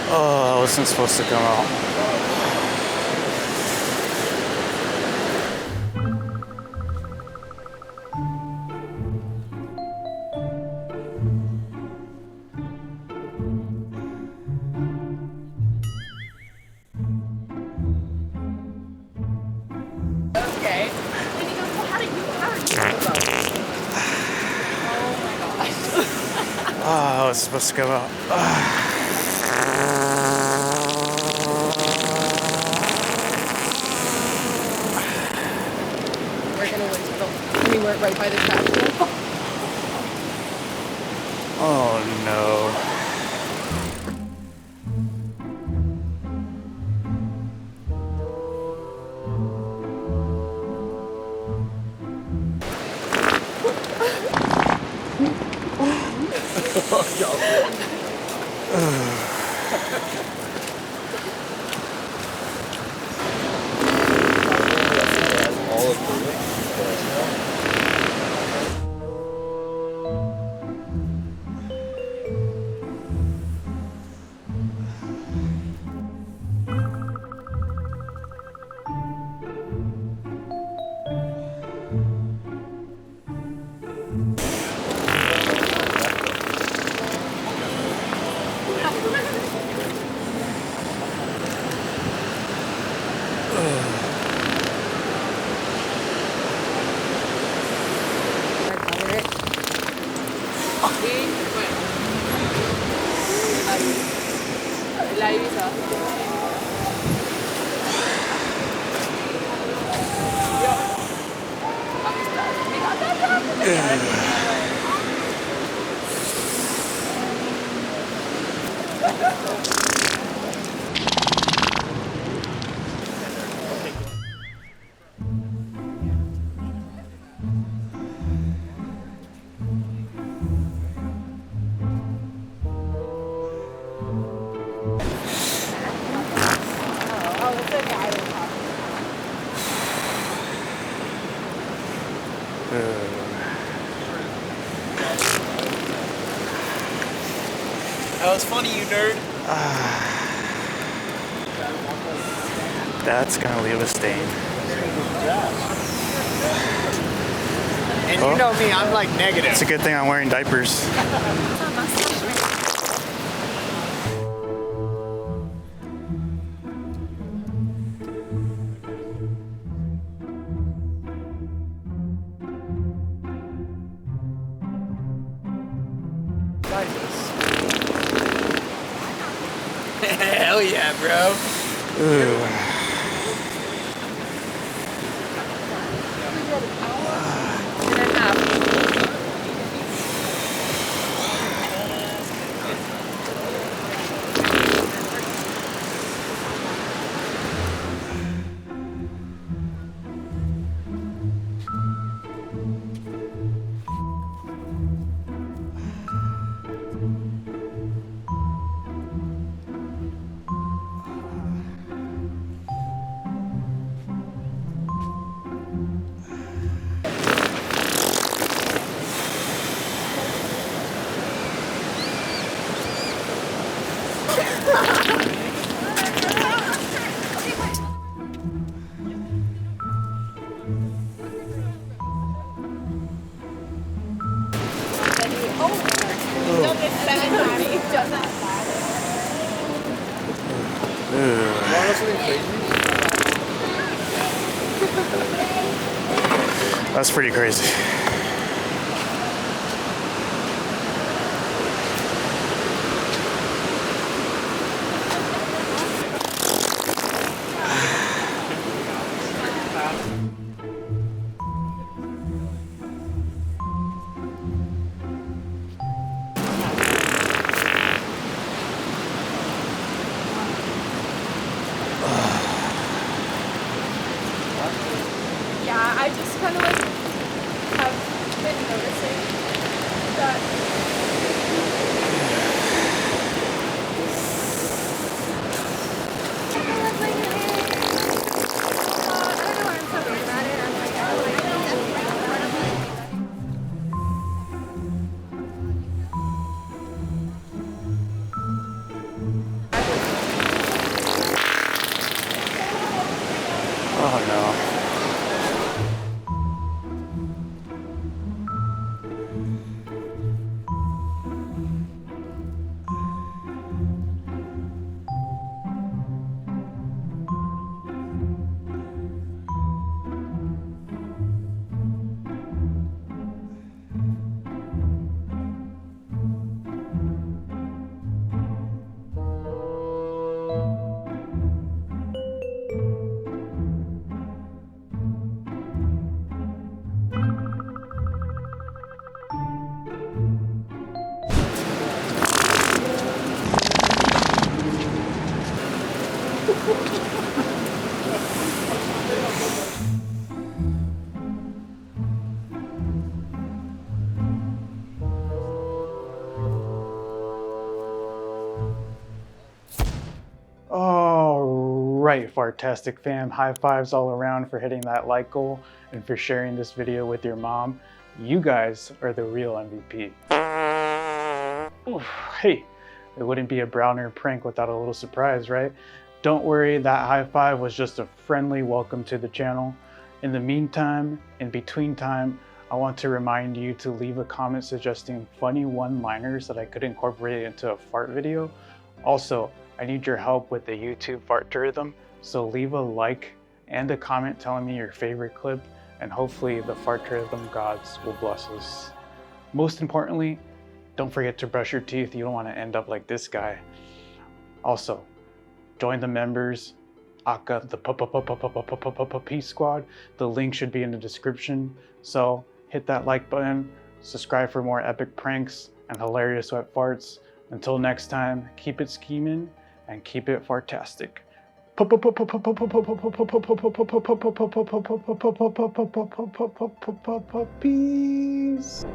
Oh, I wasn't supposed to come out. Okay. And he goes, well, how are you about? Oh my gosh. Oh, I was supposed to come out. We're gonna wait till we went right by the trash can. Oh no. La Ibiza. That was funny, you nerd. That's gonna leave a stain. And you know me, I'm like negative. It's a good thing I'm wearing diapers. Hell yeah, bro. That's pretty crazy. Yeah, I just kind of like have right, Fartastic fam, high fives all around for hitting that like goal and for sharing this video with your mom. You guys are the real MVP. Oof, hey, it wouldn't be a Browner prank without a little surprise, right? Don't worry, that high five was just a friendly welcome to the channel. In the meantime, in between time, I want to remind you to leave a comment suggesting funny one-liners that I could incorporate into a fart video. Also, I need your help with the YouTube fart tourism, so leave a like and a comment telling me your favorite clip, and hopefully the fart tourism gods will bless us. Most importantly, don't forget to brush your teeth. You don't want to end up like this guy. Also, join the members, aka the Peace Squad. The link should be in the description. So hit that like button, subscribe for more epic pranks and hilarious wet farts. Until next time, keep it scheming and keep it fartastic. Peace.